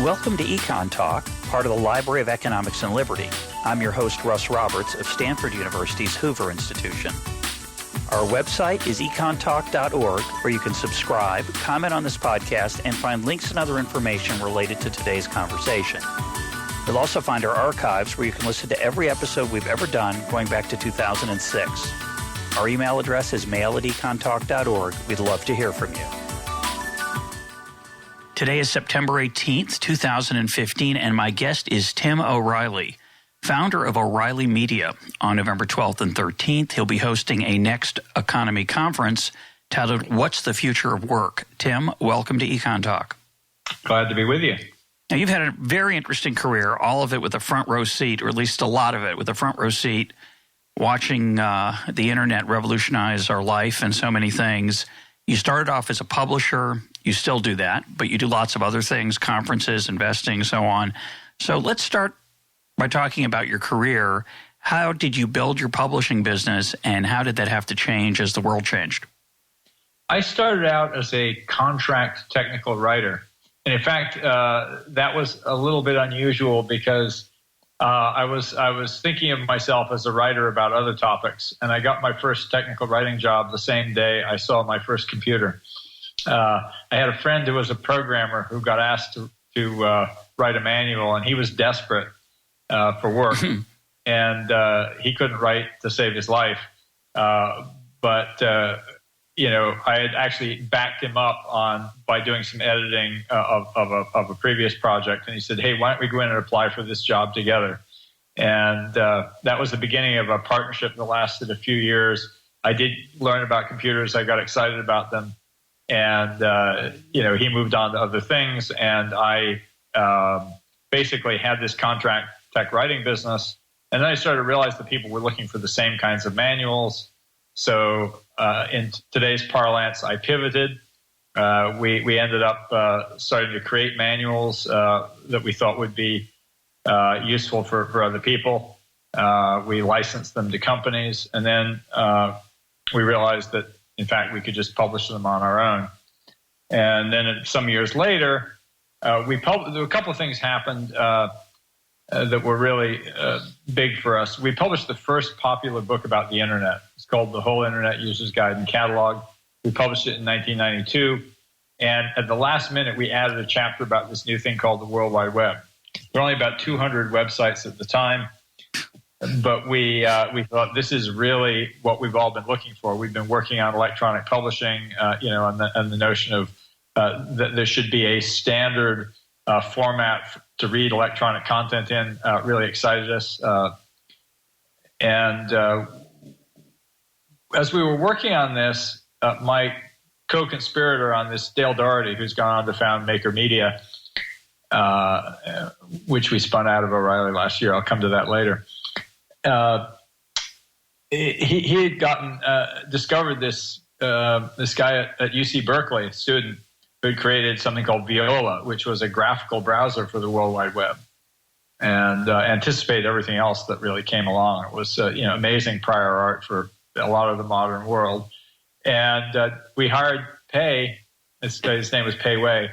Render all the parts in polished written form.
Welcome to EconTalk, part of the Library of Economics and Liberty. I'm your host, Russ Roberts of Stanford University's Hoover Institution. Our website is econtalk.org, where you can subscribe, comment on this podcast, and find links and other information related to today's conversation. You'll also find our archives where you can listen to every episode we've ever done going back to 2006. Our email address is mail@econtalk.org. We'd love to hear from you. Today is September 18th, 2015, and my guest is Tim O'Reilly, founder of O'Reilly Media. On November 12th and 13th, he'll be hosting a Next Economy conference titled What's the Future of Work? Tim, welcome to EconTalk. Glad to be with you. Now, you've had a very interesting career, all of it with a front row seat, or at least a lot of it with a front row seat, watching the internet revolutionize our life and so many things. You started off as a publisher. You still do that, but you do lots of other things, conferences, investing, so on. So let's start by talking about your career. How did you build your publishing business, and how did that have to change as the world changed? I started out as a contract technical writer. And in fact, that was a little bit unusual because I was thinking of myself as a writer about other topics. And I got my first technical writing job the same day I saw my first computer. I had a friend who was a programmer who got asked to write a manual, and he was desperate for work. And he couldn't write to save his life. But I had actually backed him up by doing some editing of a previous project. And he said, hey, why don't we go in and apply for this job together? And that was the beginning of a partnership that lasted a few years. I did learn about computers. I got excited about them. And, he moved on to other things. And I basically had this contract tech writing business. And then I started to realize that people were looking for the same kinds of manuals. So in today's parlance, I pivoted. We ended up starting to create manuals that we thought would be useful for other people. We licensed them to companies, and then we realized that, in fact, we could just publish them on our own. And then some years later, a couple of things happened that were really big for us. We published the first popular book about the internet. It's called The Whole Internet User's Guide and Catalog. We published it in 1992. And at the last minute, we added a chapter about this new thing called the World Wide Web. There were only about 200 websites at the time. But we thought this is really what we've all been looking for. We've been working on electronic publishing, and the notion of that there should be a standard format to read electronic content in really excited us. And as we were working on this, my co-conspirator on this, Dale Doherty, who's gone on to found Maker Media, which we spun out of O'Reilly last year. I'll come to that later. He had discovered this guy at UC Berkeley, a student who had created something called Viola, which was a graphical browser for the World Wide Web, and anticipated everything else that really came along. It was amazing prior art for a lot of the modern world. And we hired Pei. His name was Pei Wei,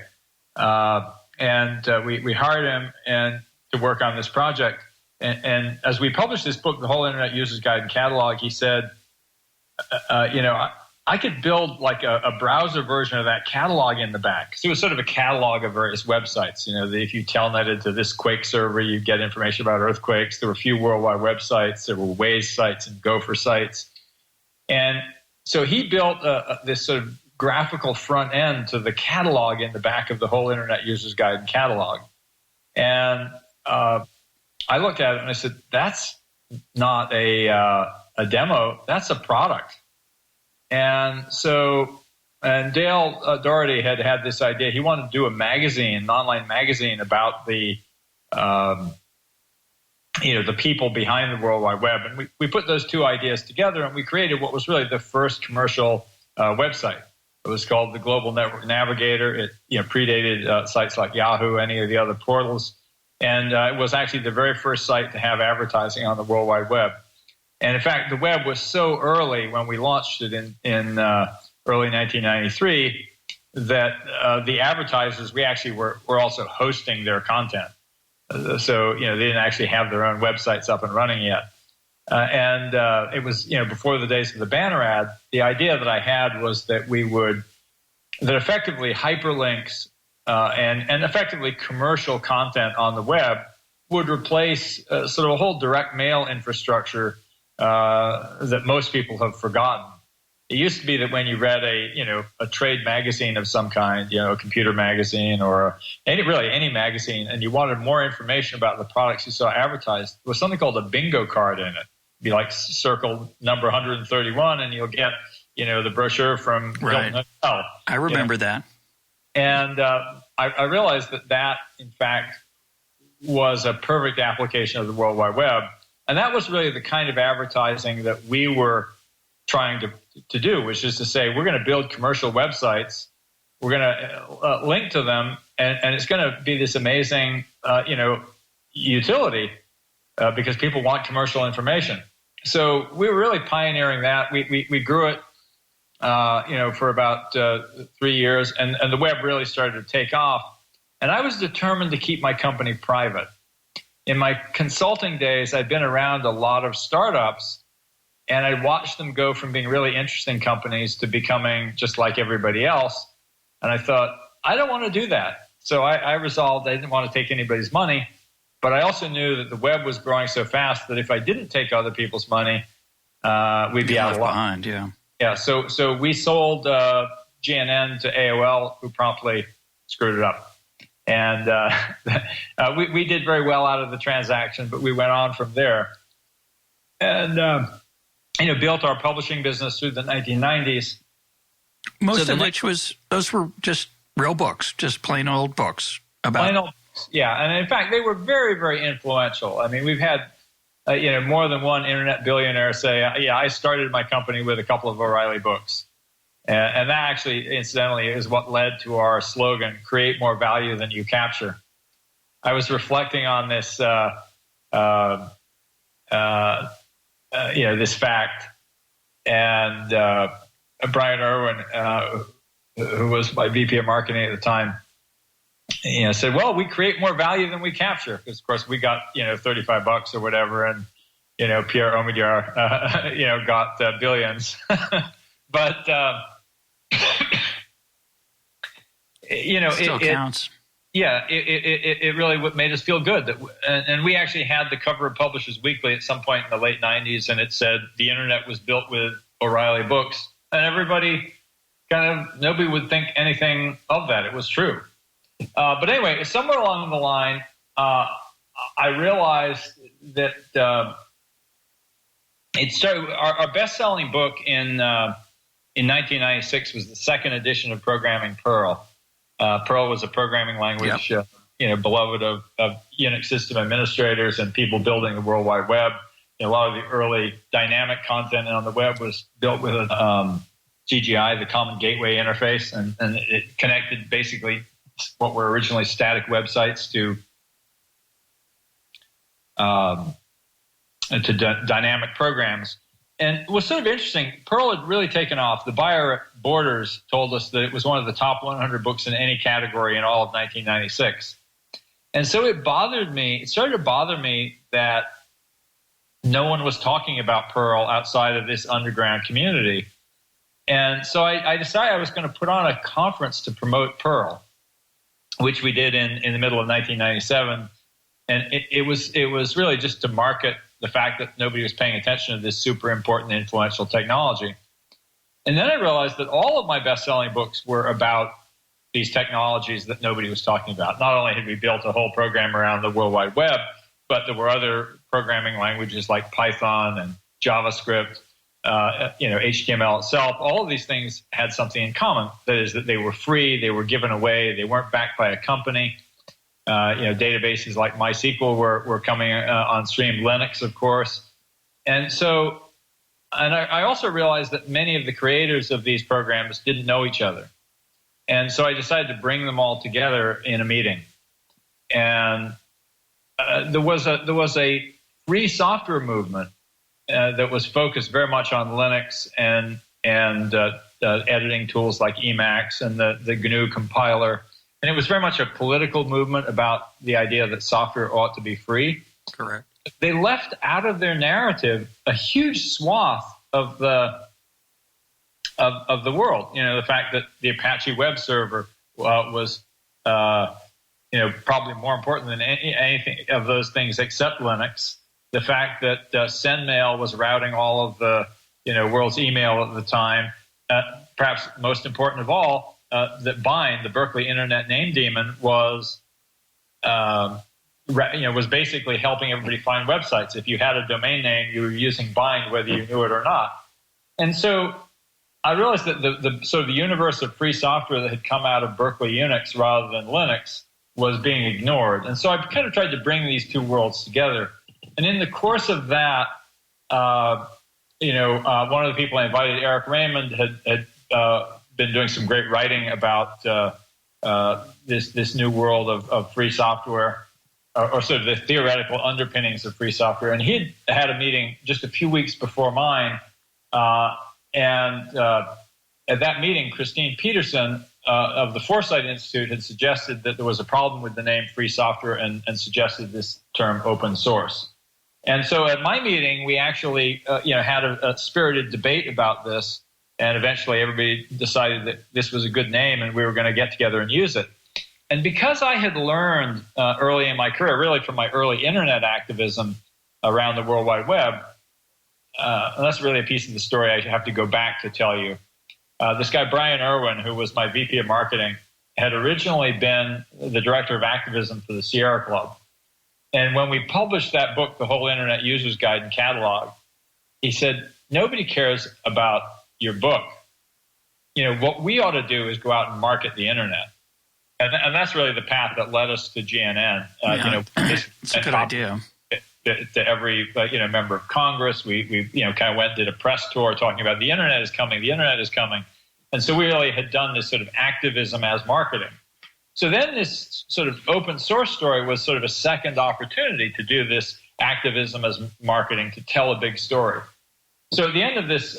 and we hired him to work on this project. And as we published this book, The Whole Internet User's Guide and Catalog, he said, I could build like a browser version of that catalog in the back. So it was sort of a catalog of various websites. If you telnetted to this Quake server, you get information about earthquakes. There were a few World Wide Web sites. There were Waze sites and Gopher sites. And so he built this sort of graphical front end to the catalog in the back of The Whole Internet User's Guide and Catalog. And I looked at it and I said, that's not a demo, that's a product. And Dale Doherty had this idea. He wanted to do an online magazine about the people behind the World Wide Web. And we put those two ideas together, and we created what was really the first commercial website. It was called the Global Network Navigator. It predated sites like Yahoo, any of the other portals. And it was actually the very first site to have advertising on the World Wide Web. And in fact, the web was so early when we launched it in early 1993 that the advertisers, we actually were also hosting their content. So, they didn't actually have their own websites up and running yet. And it was, before the days of the banner ad. The idea that I had was that that effectively hyperlinks and effectively commercial content on the web would replace sort of a whole direct mail infrastructure that most people have forgotten. It used to be that when you read a trade magazine of some kind, a computer magazine or any magazine, and you wanted more information about the products you saw advertised, there was something called a bingo card in it. It'd be like circle number 131, and you'll get the brochure from right. Hilton Hotel. I remember that. And I realized that in fact was a perfect application of the World Wide Web, and that was really the kind of advertising that we were trying to do, which is to say, we're going to build commercial websites, we're going to link to them, and it's going to be this amazing, utility because people want commercial information. So we were really pioneering that. We grew it, for about 3 years, and the web really started to take off. And I was determined to keep my company private. In my consulting days, I'd been around a lot of startups, and I watched them go from being really interesting companies to becoming just like everybody else. And I thought, I don't want to do that. So I resolved I didn't want to take anybody's money, but I also knew that the web was growing so fast that if I didn't take other people's money, we'd be out of luck. Behind, yeah. Yeah, so we sold GNN to AOL, who promptly screwed it up. And we did very well out of the transaction, but we went on from there. And built our publishing business through the 1990s. Most of which those were just real books, just plain old books. Plain old books, yeah. And in fact, they were very, very influential. I mean, we've had, more than one internet billionaire say, I started my company with a couple of O'Reilly books. And that actually, incidentally, is what led to our slogan, create more value than you capture. I was reflecting on this, this fact, and Brian Irwin, who was my VP of marketing at the time, said, "Well, we create more value than we capture," because of course we got $35 or whatever, and Pierre Omidyar got billions, but still counts. Yeah, it really made us feel good and we actually had the cover of Publishers Weekly at some point in the late 90s, and it said the internet was built with O'Reilly books, and everybody nobody would think anything of that. It was true. But anyway, somewhere along the line, I realized that it started. Our best-selling book in 1996 was the second edition of Programming Perl. Perl was a programming language, beloved of Unix system administrators and people building the World Wide Web. A lot of the early dynamic content on the web was built with GGI, the Common Gateway Interface, and it connected basically what were originally static websites to dynamic programs. And it was sort of interesting. Perl had really taken off. The buyer at Borders told us that it was one of the top 100 books in any category in all of 1996. And so it started to bother me that no one was talking about Perl outside of this underground community. And so I decided I was going to put on a conference to promote Perl, which we did in the middle of 1997. And it was really just to market the fact that nobody was paying attention to this super important, influential technology. And then I realized that all of my best-selling books were about these technologies that nobody was talking about. Not only had we built a whole program around the World Wide Web, but there were other programming languages like Python and JavaScript, HTML itself. All of these things had something in common. That is that they were free, they were given away, they weren't backed by a company. Databases like MySQL were coming on stream, Linux, of course. And so, I also realized that many of the creators of these programs didn't know each other. And so I decided to bring them all together in a meeting. And there was a free software movement that was focused very much on Linux and editing tools like Emacs and the GNU compiler. And it was very much a political movement about the idea that software ought to be free. Correct. They left out of their narrative a huge swath of the world. The fact that the Apache web server was probably more important than anything of those things except Linux. The fact that SendMail was routing all of the world's email at the time. Perhaps most important of all, that Bind, the Berkeley Internet Name Daemon, was basically helping everybody find websites. If you had a domain name, you were using Bind, whether you knew it or not. And so I realized that the sort of the universe of free software that had come out of Berkeley Unix rather than Linux was being ignored. And so I kind of tried to bring these two worlds together. And in the course of that, one of the people I invited, Eric Raymond, had been doing some great writing about this new world of free software, or sort of the theoretical underpinnings of free software. And he had a meeting just a few weeks before mine. And at that meeting, Christine Peterson of the Foresight Institute had suggested that there was a problem with the name free software and suggested this term open source. And so at my meeting, we actually had a spirited debate about this. And eventually everybody decided that this was a good name and we were going to get together and use it. And because I had learned early in my career, really from my early internet activism around the World Wide Web, and that's really a piece of the story I have to go back to tell you. This guy, Brian Irwin, who was my VP of marketing, had originally been the director of activism for the Sierra Club. And when we published that book, The Whole Internet User's Guide and Catalog, he said, nobody cares about your book. What we ought to do is go out and market the internet. And that's really the path that led us to GNN. It's a good idea. To every member of Congress, we kind of went and did a press tour talking about the internet is coming, the internet is coming. And so we really had done this sort of activism as marketing. So then this sort of open source story was sort of a second opportunity to do this activism as marketing, to tell a big story. So at the end of this,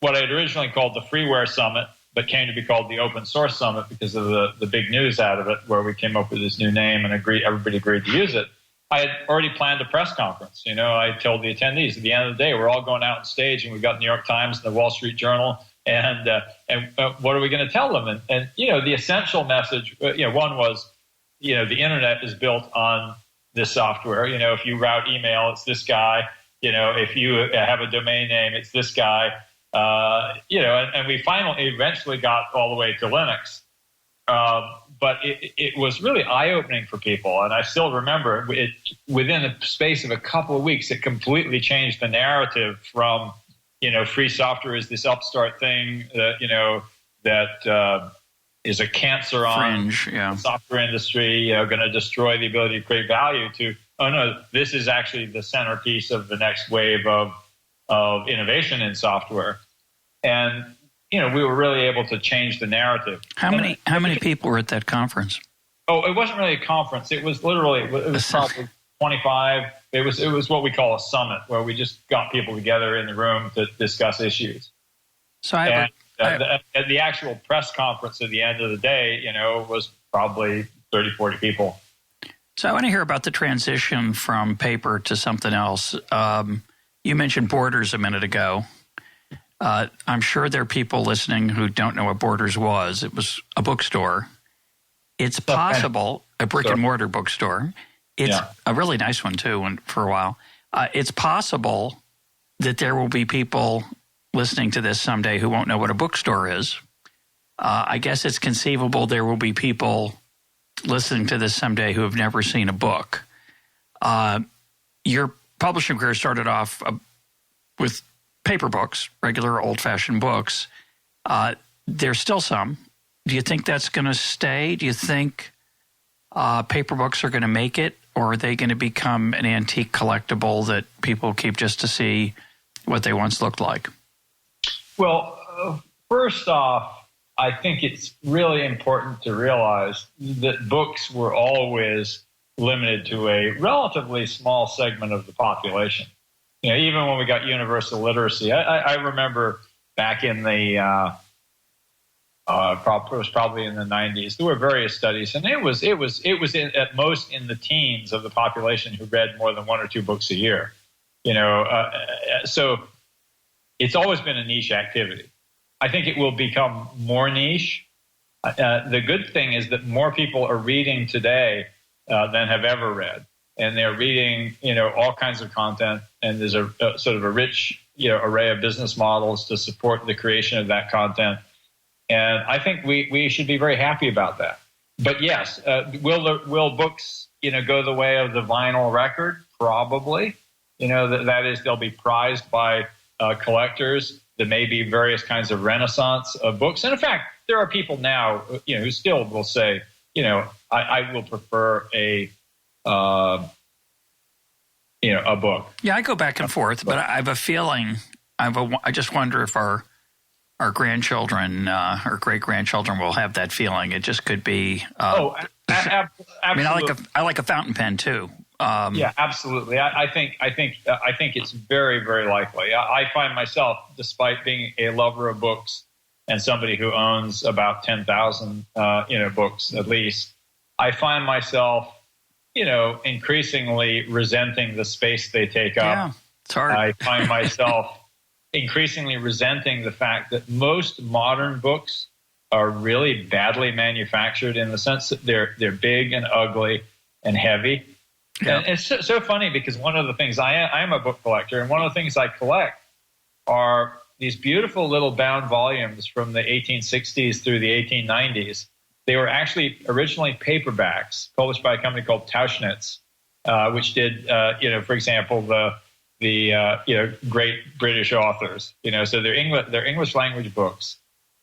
what I had originally called the Freeware Summit, but came to be called the Open Source Summit because of the big news out of it, where we came up with this new name and everybody agreed to use it. I had already planned a press conference. I told the attendees at the end of the day, we're all going out on stage, and we've got the New York Times and the Wall Street Journal, and what are we going to tell them? And the essential message, one was, the internet is built on this software. If you route email, it's this guy. If you have a domain name, it's this guy. And we eventually got all the way to Linux. But it was really eye-opening for people. And I still remember it, within the space of a couple of weeks, it completely changed the narrative from, free software is this upstart thing that is a cancer on the software industry, going to destroy the ability to create value, to, oh no, this is actually the centerpiece of the next wave of innovation in software. And we were really able to change the narrative. How many people were at that conference? Oh, it wasn't really a conference. It was probably 25. It was what we call a summit, where we just got people together in the room to discuss issues. So the actual press conference at the end of the day, was probably 30, 40 people. So I want to hear about the transition from paper to something else. You mentioned Borders a minute ago. I'm sure there are people listening who don't know what Borders was. It was a bookstore. It's possible, a brick-and-mortar bookstore. It's a really nice one, too, for a while. It's possible that there will be people listening to this someday who won't know what a bookstore is. I guess it's conceivable there will be people listening to this someday who have never seen a book. Your publishing career started off with paper books, regular old-fashioned books. There's still some. Do you think that's going to stay? Do you think paper books are going to make it, or are they going to become an antique collectible that people keep just to see what they once looked like? Well, first off, I think it's really important to realize that books were always limited to a relatively small segment of the population. Even when we got universal literacy, I remember back in the It was probably in the 90s. There were various studies, and it was at most in the teens of the population who read more than 1 or 2 books a year. So it's always been a niche activity. I think it will become more niche. The good thing is that more people are reading today than have ever read, and they're reading, all kinds of content. And there's a sort of a rich, array of business models to support the creation of that content. And I think we should be very happy about that. But yes, will books, go the way of the vinyl record? Probably. That is, they'll be prized by collectors. There may be various kinds of renaissance of books. And in fact, there are people now, who still will say, I will prefer a book. Yeah, I go back and forth, but I have a feeling. I just wonder if our grandchildren or great grandchildren will have that feeling. It just could be. Absolutely. I mean, I like a fountain pen too. Yeah, absolutely. I think it's very, very likely. I find myself, despite being a lover of books and somebody who owns about 10,000 books at least, I find myself, increasingly resenting the space they take up. Yeah, it's hard. I find myself increasingly resenting the fact that most modern books are really badly manufactured, in the sense that they're big and ugly and heavy. Yeah. And it's so funny, because one of the things I am a book collector, and one of the things I collect are these beautiful little bound volumes from the 1860s through the 1890s. They were actually originally paperbacks published by a company called Tauchnitz, which did, for example, the great British authors. So they're English language books.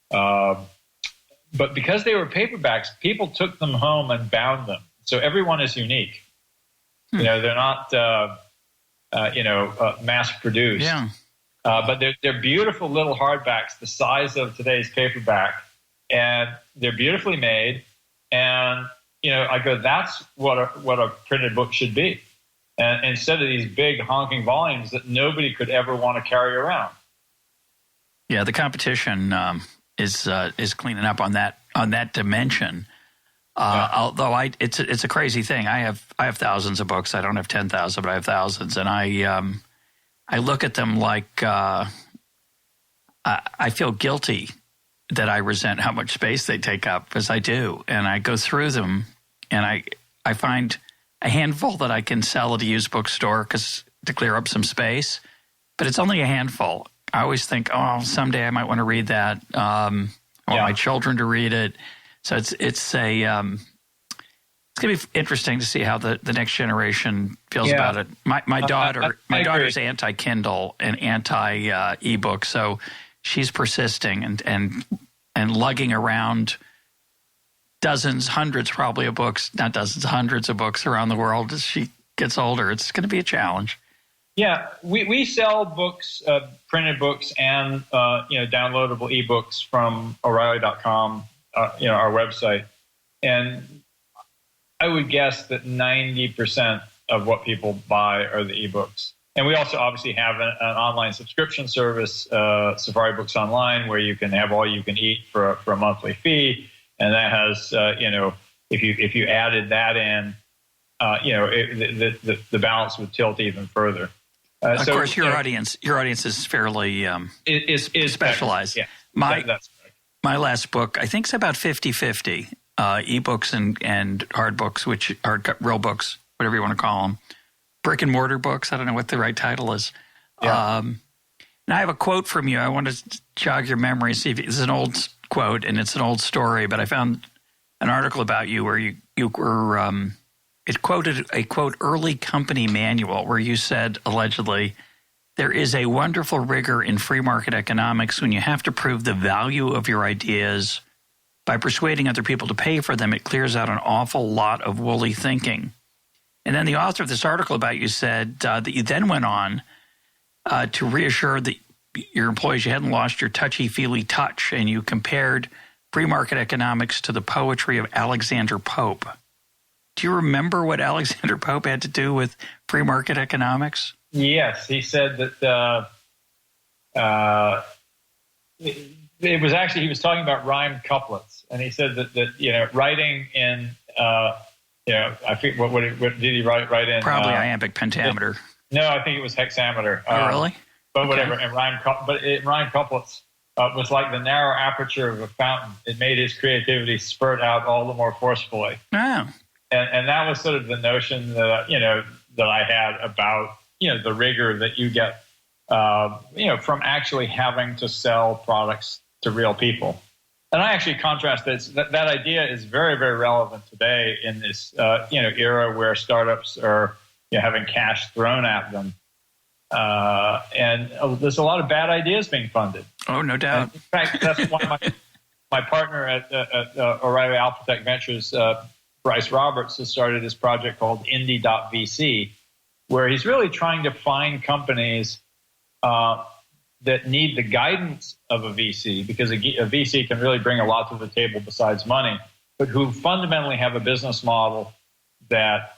But because they were paperbacks, people took them home and bound them. So everyone is unique. They're not, mass produced. Yeah. But they're beautiful little hardbacks, the size of today's paperback, and they're beautifully made. And I go, that's what a printed book should be, and instead of these big honking volumes that nobody could ever want to carry around. Yeah, the competition is cleaning up on that dimension. Although it's a crazy thing. I have thousands of books. I don't have 10,000, but I have thousands, and I look at them like I feel guilty that I resent how much space they take up, as I do, and I go through them, and I find a handful that I can sell at a used bookstore to clear up some space, but it's only a handful. I always think, someday I might want to read that. I want my children to read it. So it's going to be interesting to see how the next generation feels about it. My daughter's anti-Kindle and anti-ebook, so she's persisting and lugging around dozens, hundreds probably of books, not dozens, hundreds of books around the world as she gets older. It's going to be a challenge. Yeah, we sell books, printed books, and downloadable ebooks from O'Reilly.com. Our website. And I would guess that 90% of what people buy are the ebooks. And we also obviously have an online subscription service, Safari Books Online, where you can have all you can eat for a monthly fee. And that has, if you added that in, the balance would tilt even further. Of course, your audience is fairly is specialized. Yeah, that's my last book, I think, is about 50-50, ebooks and hard books, which are real books, whatever you want to call them. Brick and mortar books. I don't know what the right title is. Yeah. Now I have a quote from you. I want to jog your memory. See if it's an old quote, and it's an old story, but I found an article about you where you were it quoted a, quote, early company manual where you said, allegedly, there is a wonderful rigor in free market economics when you have to prove the value of your ideas by persuading other people to pay for them. It clears out an awful lot of woolly thinking. And then the author of this article about you said that you then went on to reassure that your employees you hadn't lost your touchy-feely touch, and you compared free market economics to the poetry of Alexander Pope. Do you remember what Alexander Pope had to do with free market economics? Yes, he said that it was actually, he was talking about rhymed couplets, and he said that writing in I think what did he write in? Probably iambic pentameter. No, I think it was hexameter. Oh, really? But okay. Whatever. And rhyme couplets was like the narrow aperture of a fountain. It made his creativity spurt out all the more forcefully. Oh. And that was sort of the notion that that I had about the rigor that you get from actually having to sell products to real people. And I actually contrast that idea is very, very relevant today in this era where startups are having cash thrown at them, and there's a lot of bad ideas being funded. Oh, no doubt. And in fact, that's why my partner at O'Reilly Alpha Tech Ventures, Bryce Roberts, has started this project called Indie.vc, where he's really trying to find companies that need the guidance of a VC, because a VC can really bring a lot to the table besides money, but who fundamentally have a business model that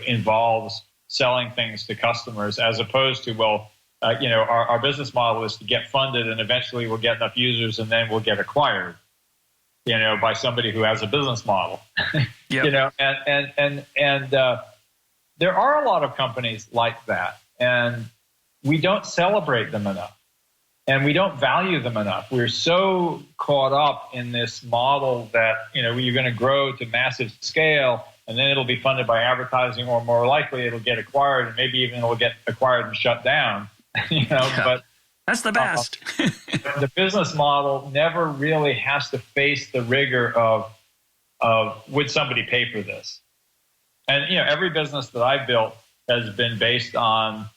involves selling things to customers, as opposed to our business model is to get funded and eventually we'll get enough users and then we'll get acquired, by somebody who has a business model. Yep. And there are a lot of companies like that, and we don't celebrate them enough, and we don't value them enough. We're so caught up in this model that you're going to grow to massive scale, and then it'll be funded by advertising, or more likely it'll get acquired, and maybe even it'll get acquired and shut down. But that's the best. The business model never really has to face the rigor of would somebody pay for this? And every business that I've built has been based on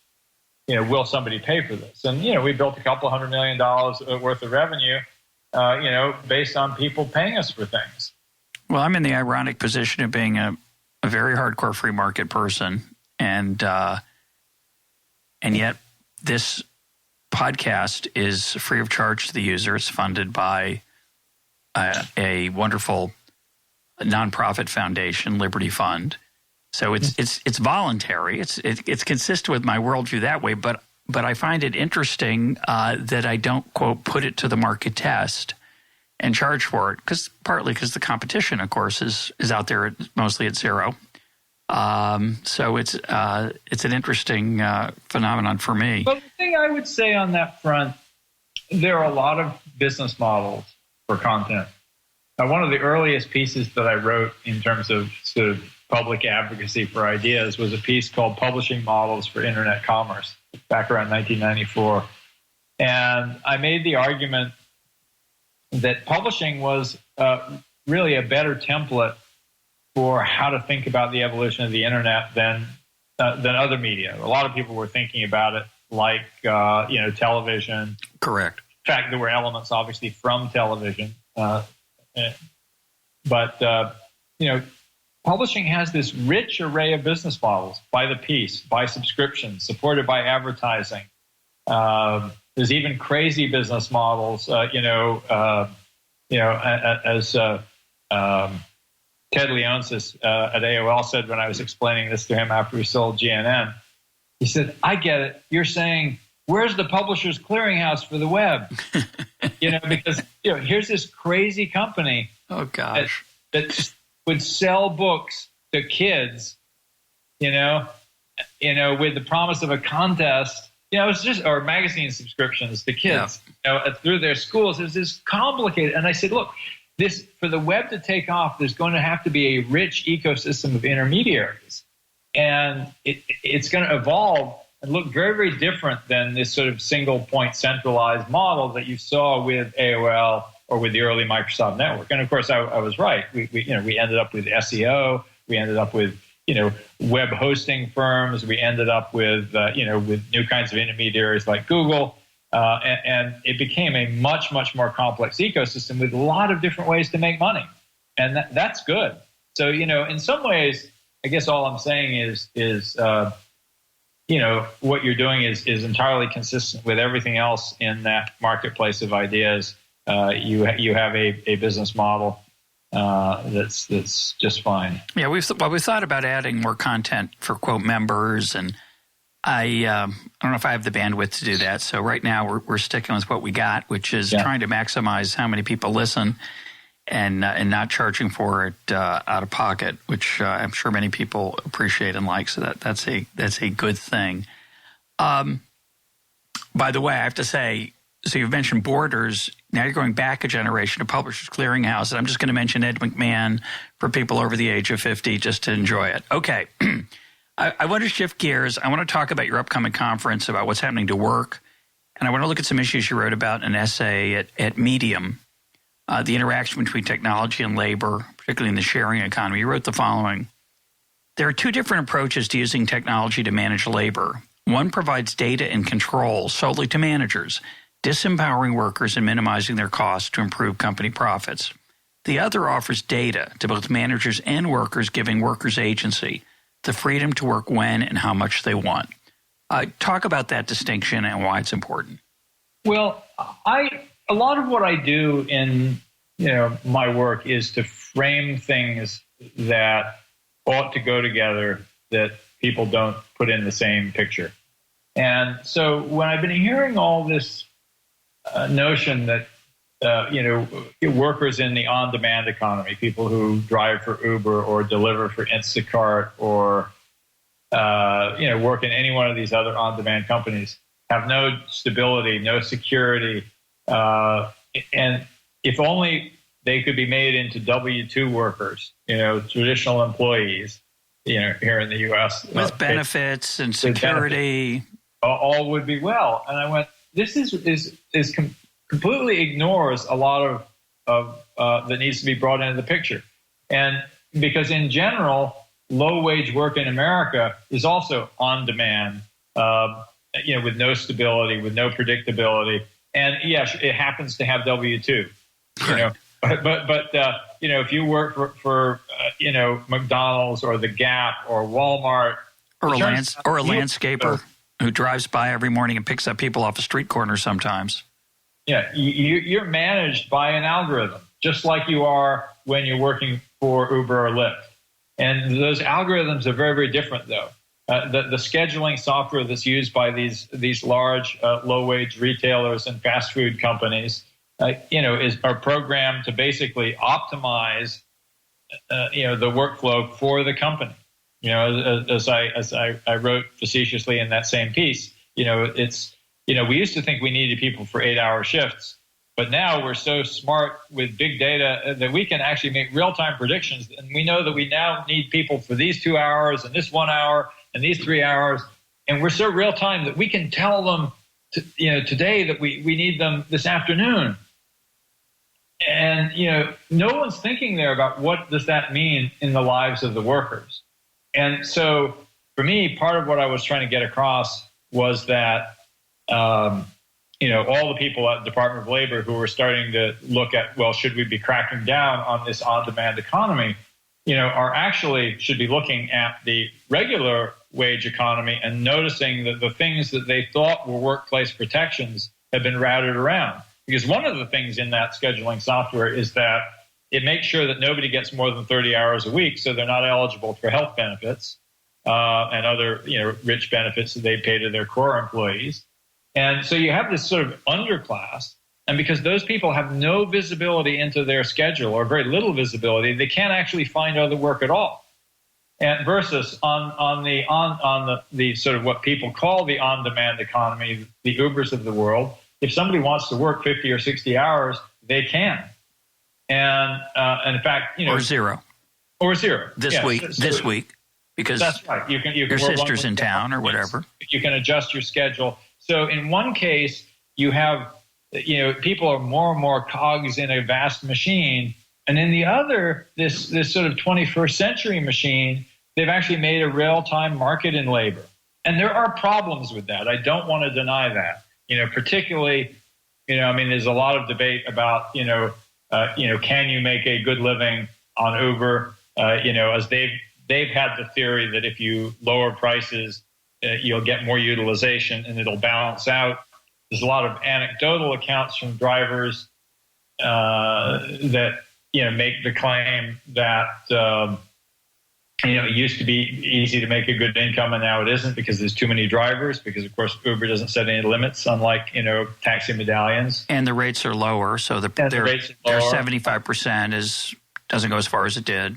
will somebody pay for this? And we built a couple $100 million worth of revenue, based on people paying us for things. Well, I'm in the ironic position of being a very hardcore free market person, and yet this podcast is free of charge to the user. It's funded by a wonderful nonprofit foundation, Liberty Fund. So it's voluntary. It's consistent with my worldview that way. But I find it interesting that I don't, quote, put it to the market test and charge for it, partly because the competition, of course, is out there mostly at zero. So it's an interesting phenomenon for me. But the thing I would say on that front, there are a lot of business models for content. One of the earliest pieces that I wrote in terms of sort of public advocacy for ideas was a piece called Publishing Models for Internet Commerce back around 1994. And I made the argument that publishing was really a better template for how to think about the evolution of the internet than other media. A lot of people were thinking about it like television. Correct. In fact, there were elements obviously from television, but publishing has this rich array of business models by the piece, by subscription, supported by advertising. There's even crazy business models, as Ted Leonsis at AOL said when I was explaining this to him after we sold GNN. He said, "I get it. You're saying, where's the publisher's clearinghouse for the web?" Because here's this crazy company. Oh gosh, that would sell books to kids, with the promise of a contest. It's just, or magazine subscriptions to kids, through their schools. It's just complicated. And I said, look, this, for the web to take off, there's going to have to be a rich ecosystem of intermediaries. And it's going to evolve and look very, very different than this sort of single point centralized model that you saw with AOL or with the early Microsoft network. And of course, I was right. We ended up with SEO. We ended up with, web hosting firms. We ended up with, with new kinds of intermediaries like Google. And it became a much, much more complex ecosystem with a lot of different ways to make money. And that's good. So, in some ways, I guess all I'm saying is what you're doing is entirely consistent with everything else in that marketplace of ideas. You have a business model that's just fine. Yeah, we've thought about adding more content for, quote, members and I don't know if I have the bandwidth to do that. So right now we're sticking with what we got, which is trying to maximize how many people listen and not charging for it out of pocket, which I'm sure many people appreciate and like. So that's a good thing. By the way, I have to say, so you've mentioned Borders. Now you're going back a generation to Publishers Clearinghouse. And I'm just going to mention Ed McMahon for people over the age of 50 just to enjoy it. Okay. I want to shift gears. I want to talk about your upcoming conference, about what's happening to work. And I want to look at some issues you wrote about in an essay at Medium, the interaction between technology and labor, particularly in the sharing economy. You wrote the following. There are two different approaches to using technology to manage labor. One provides data and control solely to managers, disempowering workers and minimizing their costs to improve company profits. The other offers data to both managers and workers, giving workers agency, the freedom to work when and how much they want. Talk about that distinction and why it's important. Well, a lot of what I do in my work is to frame things that ought to go together that people don't put in the same picture. And so when I've been hearing all this notion that workers in the on-demand economy, people who drive for Uber or deliver for Instacart or work in any one of these other on-demand companies, have no stability, no security, and if only they could be made into W-2 workers, traditional employees, here in the U.S. With benefits and security. All would be well. And I went, this is completely ignores a lot of that needs to be brought into the picture. And because in general, low-wage work in America is also on demand, with no stability, with no predictability. And yes, it happens to have W-2, but if you work for McDonald's or the Gap or Walmart or a landscaper who drives by every morning and picks up people off a street corner sometimes. Yeah, you're managed by an algorithm, just like you are when you're working for Uber or Lyft. And those algorithms are very, very different, though. The scheduling software that's used by these large low-wage retailers and fast food companies, are programmed to basically optimize, the workflow for the company. As I wrote facetiously in that same piece, we used to think we needed people for 8-hour shifts, but now we're so smart with big data that we can actually make real-time predictions. And we know that we now need people for these 2 hours and this 1 hour and these 3 hours. And we're so real-time that we can tell them, today that we need them this afternoon. And, no one's thinking there about what does that mean in the lives of the workers. And so for me, part of what I was trying to get across was that, all the people at the Department of Labor who were starting to look at, well, should we be cracking down on this on-demand economy, are actually should be looking at the regular wage economy and noticing that the things that they thought were workplace protections have been routed around. Because one of the things in that scheduling software is that it makes sure that nobody gets more than 30 hours a week, so they're not eligible for health benefits and other, rich benefits that they pay to their core employees. And so you have this sort of underclass, and because those people have no visibility into their schedule or very little visibility, they can't actually find other work at all. And versus on the sort of what people call the on-demand economy, the Ubers of the world, if somebody wants to work 50 or 60 hours, they can. And in fact, or zero this week, because that's right. You can your sister's in town or whatever. You can adjust your schedule. So in one case, you have, people are more and more cogs in a vast machine. And in the other, this sort of 21st century machine, they've actually made a real-time market in labor. And there are problems with that. I don't want to deny that. Particularly, there's a lot of debate about, can you make a good living on Uber? As they've had the theory that if you lower prices, you'll get more utilization and it'll balance out. There's a lot of anecdotal accounts from drivers that make the claim that It used to be easy to make a good income, and now it isn't because there's too many drivers. Because of course Uber doesn't set any limits, unlike taxi medallions. And the rates are lower, so their 75% doesn't go as far as it did.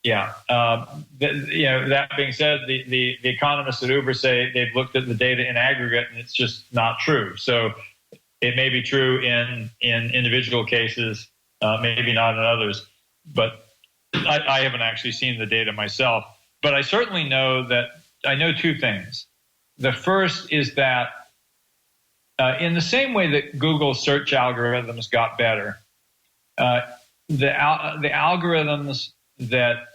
Yeah. That being said, the economists at Uber say they've looked at the data in aggregate, and it's just not true. So it may be true in individual cases, maybe not in others, but I haven't actually seen the data myself, but I certainly know two things. The first is that in the same way that Google's search algorithms got better, the algorithms that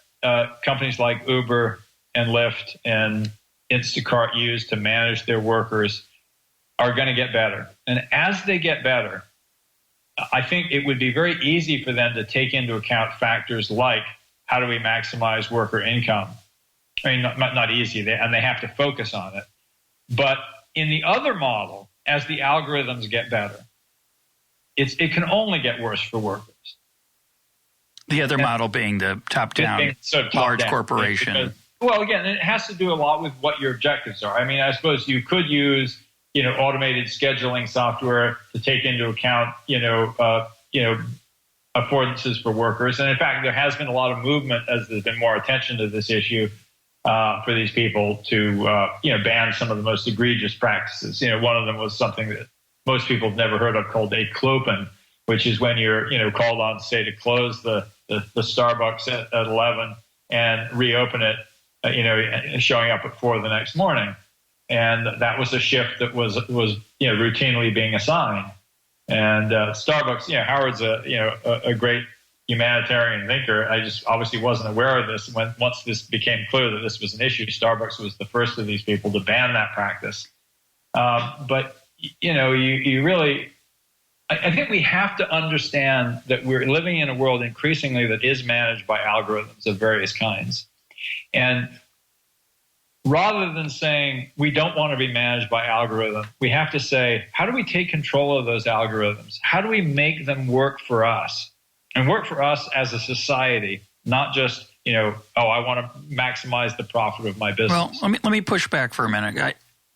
companies like Uber and Lyft and Instacart use to manage their workers are going to get better. And as they get better, I think it would be very easy for them to take into account factors like how do we maximize worker income? I mean, not easy, and they have to focus on it. But in the other model, as the algorithms get better, it can only get worse for workers. The other model being the top-down, large corporation. Because, well, again, it has to do a lot with what your objectives are. I mean, I suppose you could use automated scheduling software to take into account, affordances for workers. And in fact, there has been a lot of movement as there's been more attention to this issue for these people to, ban some of the most egregious practices. One of them was something that most people have never heard of called a clopen, which is when you're, called on, say, to close the Starbucks at 11 and reopen it, showing up at 4 the next morning. And that was a shift that was routinely being assigned. And Starbucks, Howard's a great humanitarian thinker. I just obviously wasn't aware of this. Once this became clear that this was an issue, Starbucks was the first of these people to ban that practice. But you really, I think we have to understand that we're living in a world increasingly that is managed by algorithms of various kinds. And rather than saying we don't want to be managed by algorithm, we have to say, how do we take control of those algorithms? How do we make them work for us and work for us as a society, not just, I want to maximize the profit of my business? Well, let me push back for a minute.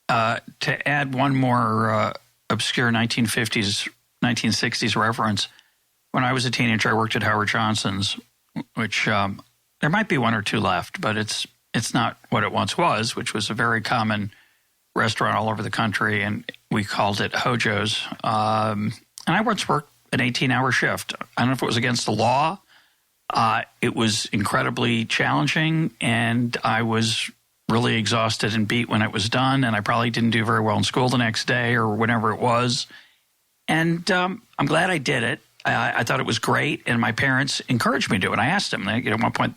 To add one more obscure 1950s, 1960s reference, when I was a teenager, I worked at Howard Johnson's, which there might be one or two left, but it's not what it once was, which was a very common restaurant all over the country, and we called it Hojo's. And I once worked an 18-hour shift. I don't know if it was against the law. It was incredibly challenging, and I was really exhausted and beat when it was done, and I probably didn't do very well in school the next day or whenever it was. And I'm glad I did it. I thought it was great, and my parents encouraged me to do it. I asked them. At one point,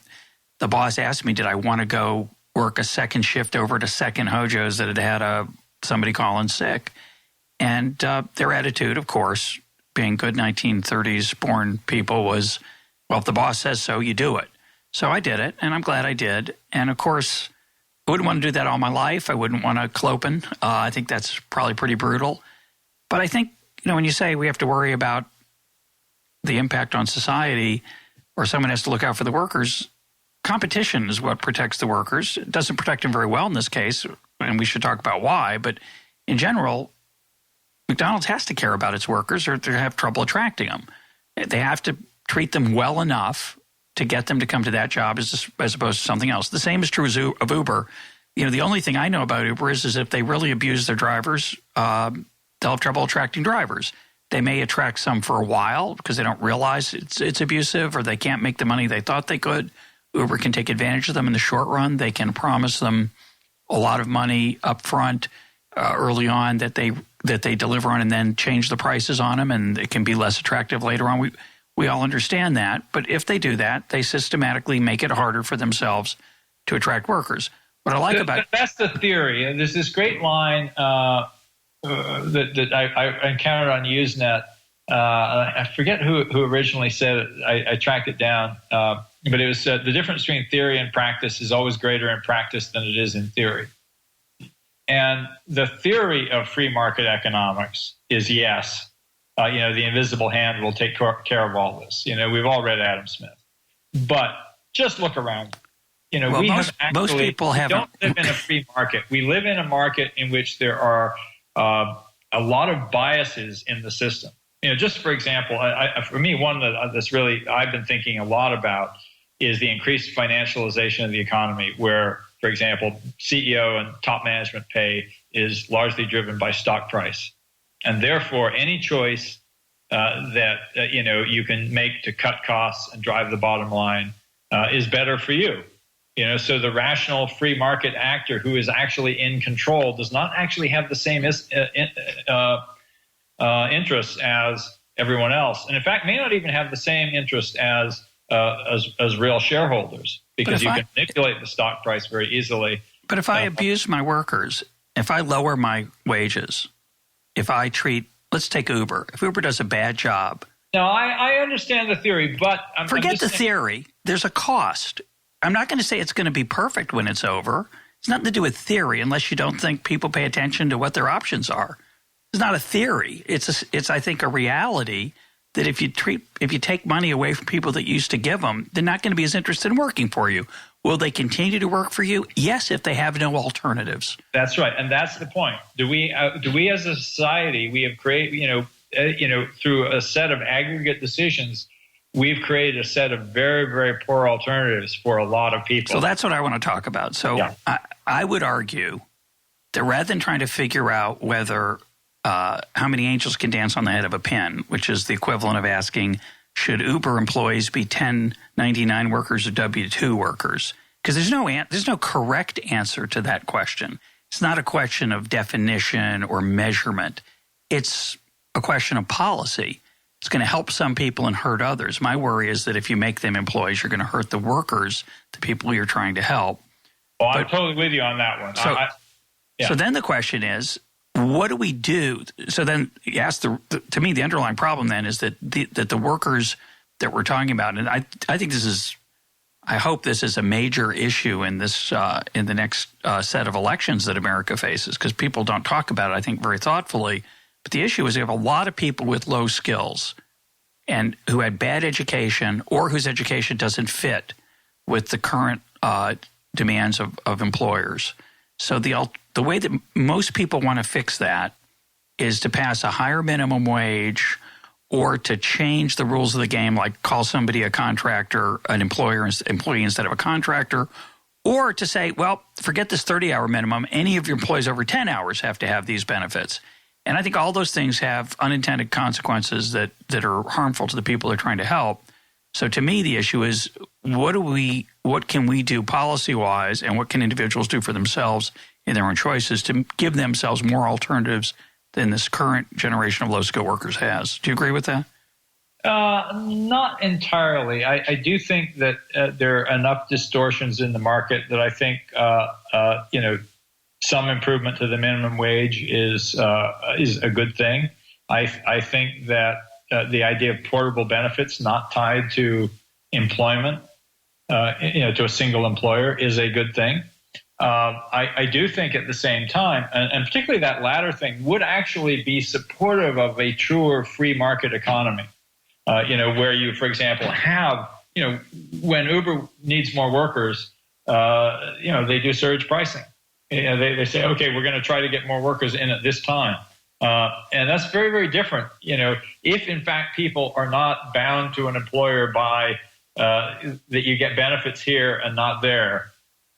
the boss asked me, did I want to go work a second shift over at a second Hojo's that had somebody calling sick? And their attitude, of course, being good 1930s born people, was, well, if the boss says so, you do it. So I did it, and I'm glad I did. And, of course, I wouldn't want to do that all my life. I wouldn't want to clopen. I think that's probably pretty brutal. But I think, when you say we have to worry about the impact on society or someone has to look out for the workers, competition is what protects the workers. It doesn't protect them very well in this case, and we should talk about why. But in general, McDonald's has to care about its workers or they have trouble attracting them. They have to treat them well enough to get them to come to that job as opposed to something else. The same is true of Uber. The only thing I know about Uber is if they really abuse their drivers, they'll have trouble attracting drivers. They may attract some for a while because they don't realize it's abusive, or they can't make the money they thought they could. Uber can take advantage of them in the short run. They can promise them a lot of money up front early on that they deliver on, and then change the prices on them, and it can be less attractive later on. We all understand that, but if they do that, they systematically make it harder for themselves to attract workers. What I like about that's the theory. And there's this great line that I encountered on Usenet. I forget who originally said it. I tracked it down, but it was the difference between theory and practice is always greater in practice than it is in theory. And the theory of free market economics is yes, the invisible hand will take care of all this. We've all read Adam Smith, but just look around. most people don't live in a free market. We live in a market in which there are a lot of biases in the system. Just for example, for me, one that's really I've been thinking a lot about is the increased financialization of the economy, where, for example, CEO and top management pay is largely driven by stock price, and therefore any choice that you can make to cut costs and drive the bottom line is better for you. So the rational free market actor who is actually in control does not actually have the same interests as everyone else, and in fact may not even have the same interest as real sharetholders, because you can manipulate the stock price very easily. But if I abuse my workers, if I lower my wages, if I treat, let's take Uber. If Uber does a bad job. No, I understand the theory, but forget the theory. There's a cost. I'm not going to say it's going to be perfect when it's over. It's nothing to do with theory, unless you don't think people pay attention to what their options are. It's not a theory. It's I think a reality that if you take money away from people that used to give them, they're not going to be as interested in working for you. Will they continue to work for you? Yes, if they have no alternatives. That's right, and that's the point. Do we as a society, we have created, through a set of aggregate decisions, we've created a set of very, very poor alternatives for a lot of people. So that's what I want to talk about. So yeah. I would argue that rather than trying to figure out whether how many angels can dance on the head of a pin, which is the equivalent of asking, should Uber employees be 1099 workers or W-2 workers? Because there's no correct answer to that question. It's not a question of definition or measurement. It's a question of policy. It's going to help some people and hurt others. My worry is that if you make them employees, you're going to hurt the workers, the people you're trying to help. Well, I'm totally with you on that one. So then the question is, what do we do? So then you ask to me, the underlying problem then is that the workers that we're talking about, and I think I hope this is a major issue in this in the next set of elections that America faces, because people don't talk about it, I think, very thoughtfully. But the issue is you have a lot of people with low skills and who had bad education or whose education doesn't fit with the current demands of employers. So the way that most people want to fix that is to pass a higher minimum wage or to change the rules of the game, like call somebody a contractor, an employee instead of a contractor, or to say, well, forget this 30-hour minimum. Any of your employees over 10 hours have to have these benefits. And I think all those things have unintended consequences that are harmful to the people they're trying to help. So to me, the issue is what can we do policy-wise, and what can individuals do for themselves in their own choices to give themselves more alternatives than this current generation of low-skilled workers has. Do you agree with that? Not entirely. I do think that there are enough distortions in the market that I think some improvement to the minimum wage is a good thing. I think that the idea of portable benefits not tied to employment, to a single employer, is a good thing. I do think at the same time, and particularly that latter thing, would actually be supportive of a truer free market economy. Where you, for example, have, when Uber needs more workers, they do surge pricing. They say, okay, we're going to try to get more workers in at this time. And that's very, very different. If in fact people are not bound to an employer by that you get benefits here and not there,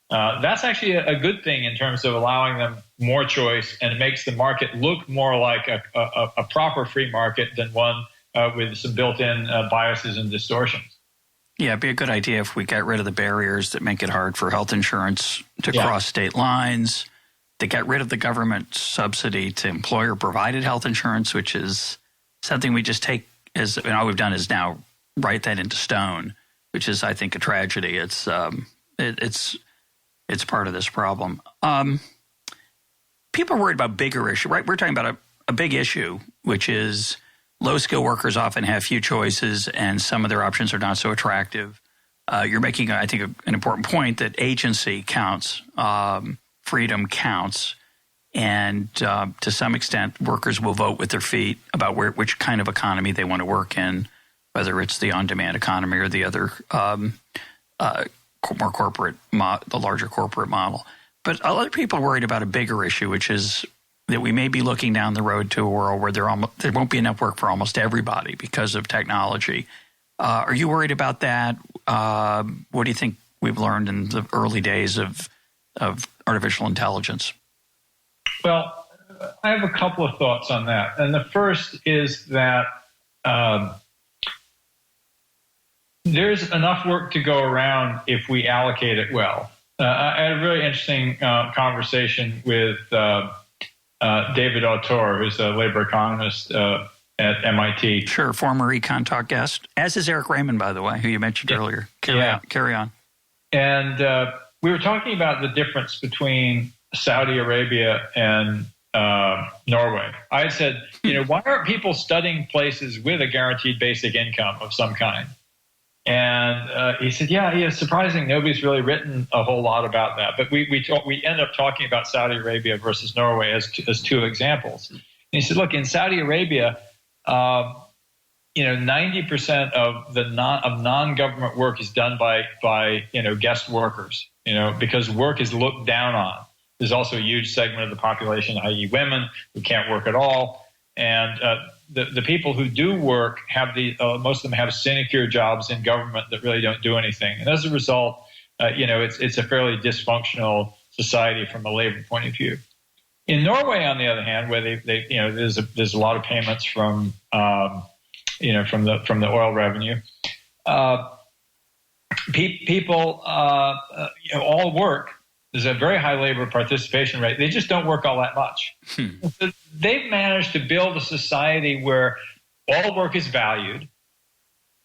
that's actually a good thing in terms of allowing them more choice, and it makes the market look more like a proper free market than one with some built-in biases and distortions. Yeah, it'd be a good idea if we got rid of the barriers that make it hard for health insurance to cross state lines. They got rid of the government subsidy to employer-provided health insurance, which is something we just take as, all we've done is now write that into stone, which is, I think, a tragedy. It's part of this problem. People are worried about bigger issue, right? We're talking about a big issue, which is low-skilled workers often have few choices, and some of their options are not so attractive. You're making, I think, an important point that agency counts, freedom counts, and to some extent, workers will vote with their feet about which kind of economy they want to work in, whether it's the on-demand economy or the other more corporate, the larger corporate model. But other people are worried about a bigger issue, which is that we may be looking down the road to a world where there won't be enough work for almost everybody because of technology. Are you worried about that? What do you think we've learned in the early days of artificial intelligence? Well, I have a couple of thoughts on that. And the first is that there's enough work to go around if we allocate it well. I had a really interesting conversation with David Autor, who's a labor economist at MIT. Sure, former EconTalk guest, as is Eric Raymond, by the way, who you mentioned earlier. Carry on. And we were talking about the difference between Saudi Arabia and Norway. I had said, why aren't people studying places with a guaranteed basic income of some kind? And he said, it's surprising. Nobody's really written a whole lot about that. But we end up talking about Saudi Arabia versus Norway as two examples. And he said, look, in Saudi Arabia, 90% of non-government work is done by guest workers, because work is looked down on. There's also a huge segment of the population, i.e. women, who can't work at all. And the people who do work have most of them have sinecure jobs in government that really don't do anything. And as a result, it's a fairly dysfunctional society from a labor point of view. In Norway, on the other hand, where there's a lot of payments from the oil revenue, people all work. There's a very high labor participation rate. They just don't work all that much. So they've managed to build a society where all work is valued,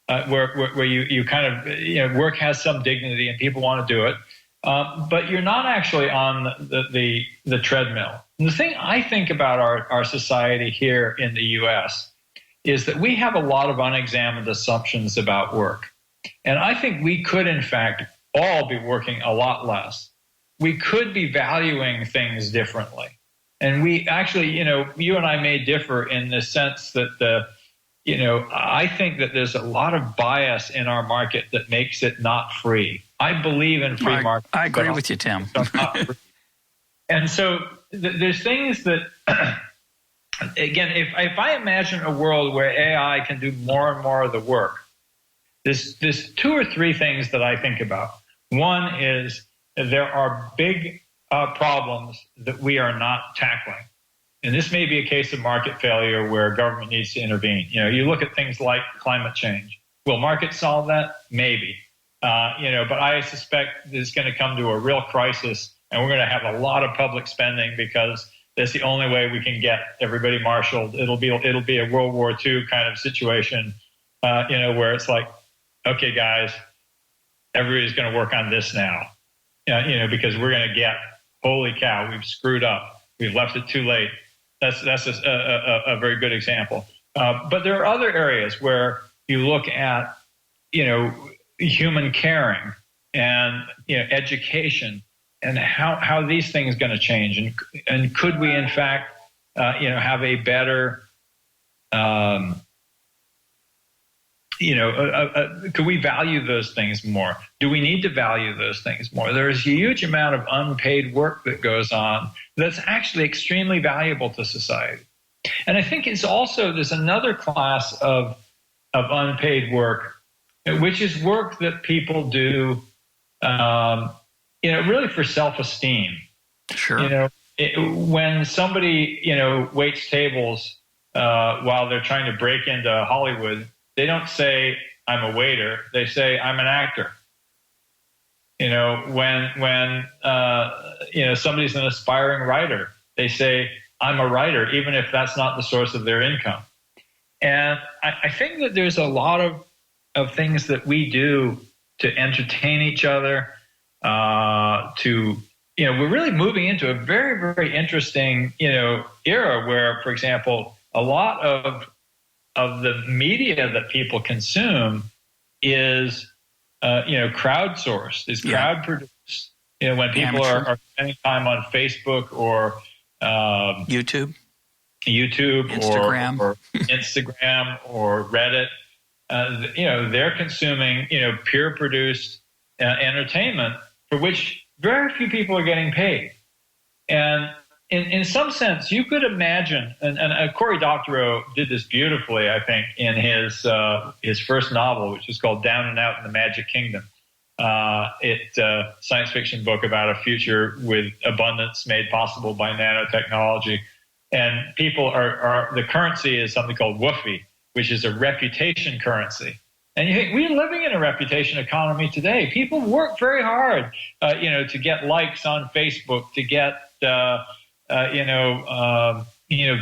where you kind of work has some dignity and people want to do it, but you're not actually on the treadmill. And the thing I think about our society here in the U.S. is that we have a lot of unexamined assumptions about work, and I think we could, in fact, all be working a lot less. We could be valuing things differently. And we actually, you and I may differ in the sense that I think that there's a lot of bias in our market that makes it not free. I believe in free markets. I agree with you, Tim. And so there's things that, again, if I imagine a world where AI can do more and more of the work, there's two or three things that I think about. One is, there are big problems that we are not tackling. And this may be a case of market failure where government needs to intervene. You look at things like climate change. Will markets solve that? Maybe. But I suspect it's going to come to a real crisis, and we're going to have a lot of public spending because that's the only way we can get everybody marshaled. It'll be a World War II kind of situation, where it's like, okay, guys, everybody's going to work on this now. Because we're going to get, holy cow, we've screwed up. We've left it too late. That's a very good example. But there are other areas where you look at, human caring and, education and how these things are going to change. And could we, in fact, have a better, could we value those things more? Do we need to value those things more? There's a huge amount of unpaid work that goes on that's actually extremely valuable to society. And I think there's another class of unpaid work, which is work that people do, really for self-esteem. Sure. When somebody, waits tables while they're trying to break into Hollywood, they don't say, I'm a waiter. They say, I'm an actor. When somebody's an aspiring writer, they say, I'm a writer, even if that's not the source of their income. And I think that there's a lot of things that we do to entertain each other, we're really moving into a very, very interesting, era where, for example, a lot of the media that people consume is, crowdsourced, is crowd produced. When people are spending time on Facebook or YouTube, Instagram. or Instagram or Reddit, they're consuming, peer produced entertainment for which very few people are getting paid. And in some sense, you could imagine, and Cory Doctorow did this beautifully, I think, in his first novel, which is called Down and Out in the Magic Kingdom. It's a science fiction book about a future with abundance made possible by nanotechnology. And people are the currency is something called woofie, which is a reputation currency. And you think, we're living in a reputation economy today. People work very hard, to get likes on Facebook, to get,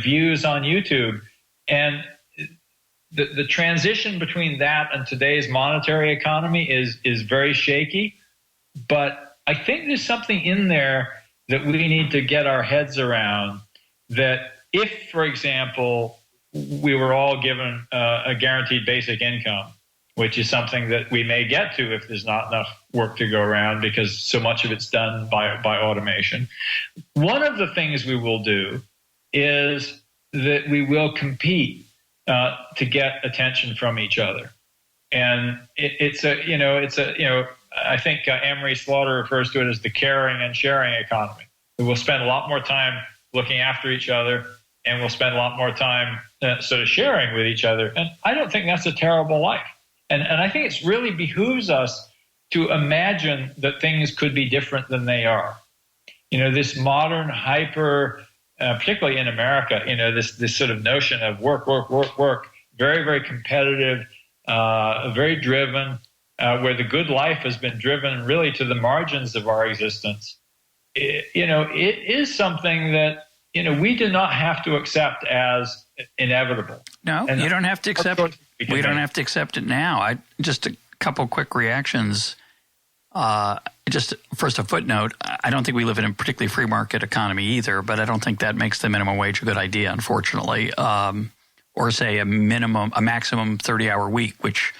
views on YouTube. And the transition between that and today's monetary economy is very shaky. But I think there's something in there that we need to get our heads around, that if, for example, we were all given a guaranteed basic income, which is something that we may get to if there's not enough work to go around because so much of it's done by automation. One of the things we will do is that we will compete to get attention from each other. And I think Anne-Marie Slaughter refers to it as the caring and sharing economy. We'll spend a lot more time looking after each other, and we'll spend a lot more time sort of sharing with each other. And I don't think that's a terrible life. And I think it really behooves us to imagine that things could be different than they are. This modern hyper, particularly in America, this sort of notion of work, very, very competitive, very driven, where the good life has been driven really to the margins of our existence. It is something that, we do not have to accept as inevitable. No, and you don't have to accept it. We don't have to accept it now. Just a couple quick reactions. Just first, a footnote. I don't think we live in a particularly free market economy either, but I don't think that makes the minimum wage a good idea, unfortunately. Or say a maximum 30-hour week, which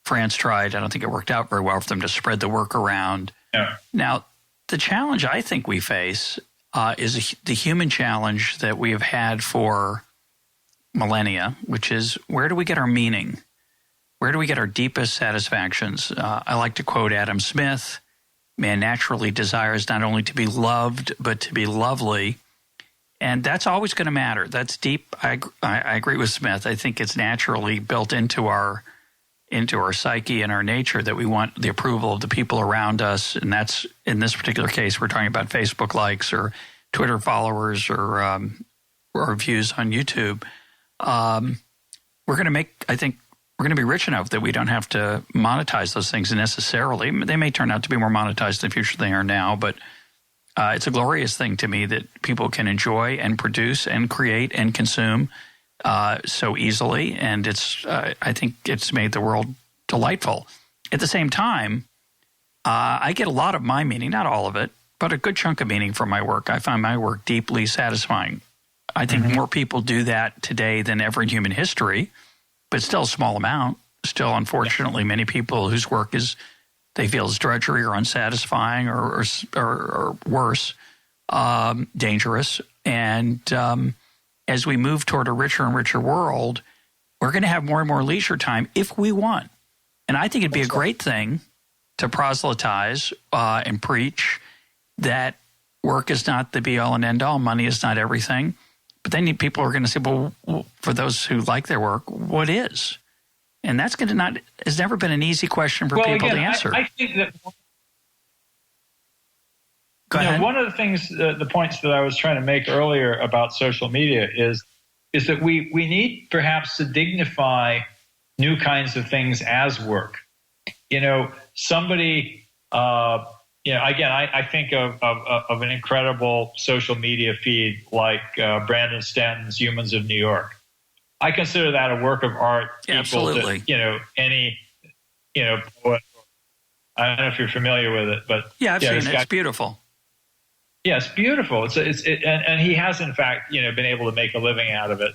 France tried. I don't think it worked out very well for them to spread the work around. Yeah. Now, the challenge I think we face is the human challenge that we have had for millennia, which is, where do we get our meaning? Where do we get our deepest satisfactions? I like to quote Adam Smith: "Man naturally desires not only to be loved, but to be lovely." And that's always going to matter. That's deep. I agree with Smith. I think it's naturally built into our psyche and our nature that we want the approval of the people around us. And that's, in this particular case, we're talking about Facebook likes or Twitter followers or views on YouTube. We're going to be rich enough that we don't have to monetize those things necessarily. They may turn out to be more monetized in the future than they are now, but it's a glorious thing to me that people can enjoy and produce and create and consume so easily. And I think it's made the world delightful. At the same time, I get a lot of my meaning, not all of it, but a good chunk of meaning from my work. I find my work deeply satisfying. I think more people do that today than ever in human history, but still a small amount. Still, unfortunately, many people whose work they feel is drudgery or unsatisfying or worse, dangerous. And as we move toward a richer and richer world, we're going to have more and more leisure time if we want. And I think it'd be a great thing to proselytize and preach that work is not the be-all and end-all. Money is not everything. But then people are going to say, well, for those who like their work, what is? And that's has never been an easy question for people to answer. I think that Go ahead. One of the things, the points that I was trying to make earlier about social media is that we need perhaps to dignify new kinds of things as work. Somebody, again, I think of an incredible social media feed like Brandon Stanton's Humans of New York. I consider that a work of art equal to, any, poet. I don't know if you're familiar with it, but I've seen it. It's beautiful. Yeah, it's beautiful. And he has, in fact, been able to make a living out of it.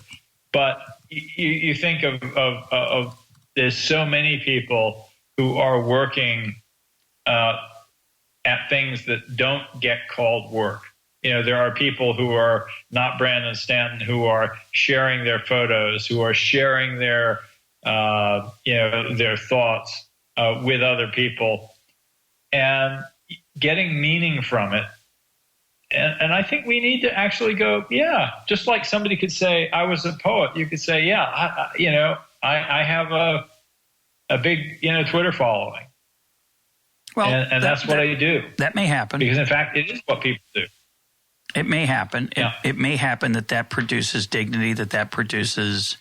But you think of there's so many people who are working at things that don't get called work. There are people who are not Brandon Stanton who are sharing their photos, who are sharing their thoughts with other people. and getting meaning from it. And I think we need to actually go, yeah, just like somebody could say, I was a poet. You could say, yeah, I have a big, Twitter following. Well, and that's what I do. That may happen. Because, in fact, it is what people do. It may happen. Yeah. It may happen that produces dignity, that produces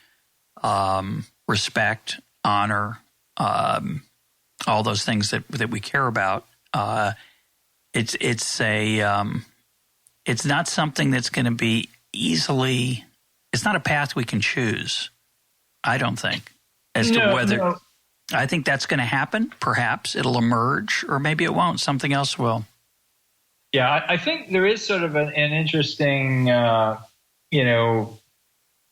respect, honor, all those things that we care about. It's not something that's going to be easily. It's not a path we can choose. I don't think as to whether. No. I think that's going to happen. Perhaps it'll emerge, or maybe it won't. Something else will. Yeah, I think there is sort of an interesting,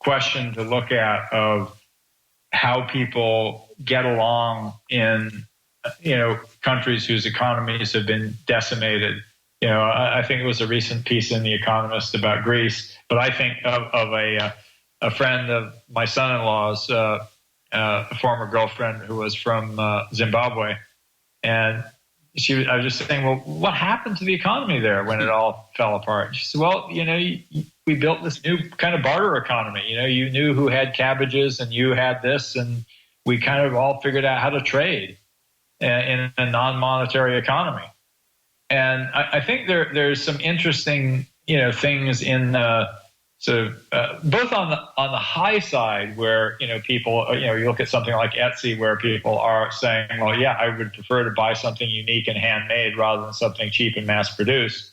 question to look at of how people get along in, countries whose economies have been decimated. I think it was a recent piece in The Economist about Greece, but I think of a friend of my son-in-law's, a former girlfriend who was from Zimbabwe, and I was just saying, well, what happened to the economy there when it all fell apart? She said, well, we built this new kind of barter economy. You knew who had cabbages and you had this, and we kind of all figured out how to trade in a non-monetary economy. And I think there's some interesting, things in both on the high side where, people, you look at something like Etsy where people are saying, well, yeah, I would prefer to buy something unique and handmade rather than something cheap and mass produced.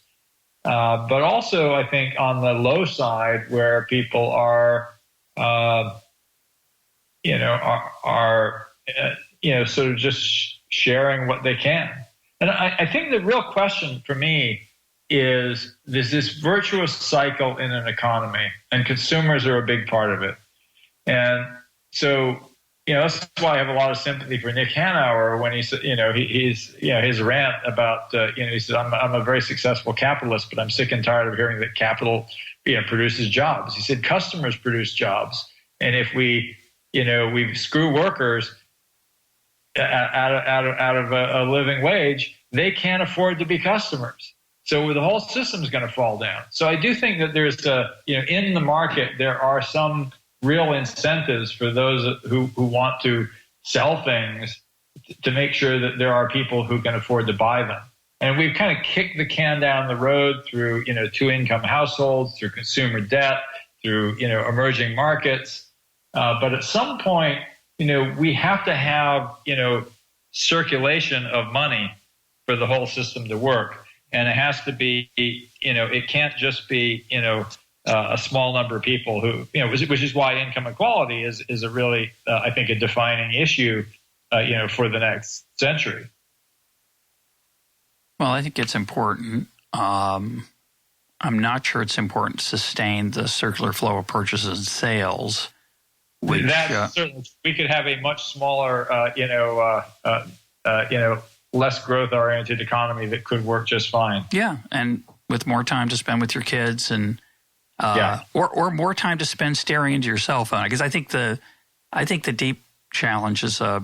But also, I think on the low side where people are, sort of just sharing what they can. And I think the real question for me is there's this virtuous cycle in an economy, and consumers are a big part of it. And so, that's why I have a lot of sympathy for Nick Hanauer when he said, his rant about, he said, I'm a very successful capitalist, but I'm sick and tired of hearing that capital, produces jobs. He said, customers produce jobs. And if we screw workers out of a living wage, they can't afford to be customers. So the whole system is going to fall down. So I do think that there's in the market, there are some real incentives for those who want to sell things to make sure that there are people who can afford to buy them. And we've kind of kicked the can down the road through, two-income households, through consumer debt, through, emerging markets. But at some point, we have to have, circulation of money for the whole system to work. And it has to be, it can't just be, a small number of people who, which is why income equality is a really, I think, a defining issue, for the next century. Well, I think it's important. I'm not sure it's important to sustain the circular flow of purchases and sales. Which, that's certainly, we could have a much smaller, less growth-oriented economy that could work just fine. Yeah, and with more time to spend with your kids, and or more time to spend staring into your cell phone. Because I think the deep challenge is a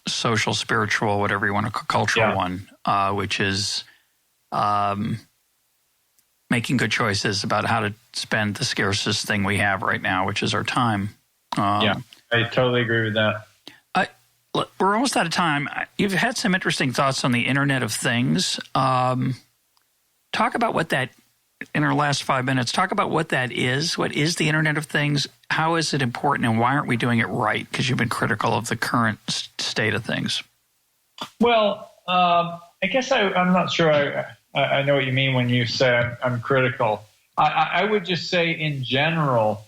social, spiritual, whatever you want to call, cultural one, which is making good choices about how to spend the scarcest thing we have right now, which is our time. I totally agree with that. We're almost out of time. You've had some interesting thoughts on the Internet of Things. Talk about what that, in our last 5 minutes, talk about what that is. What is the Internet of Things? How is it important, and why aren't we doing it right? Because you've been critical of the current state of things. Well, I guess I'm not sure I know what you mean when you say I'm critical. I would just say in general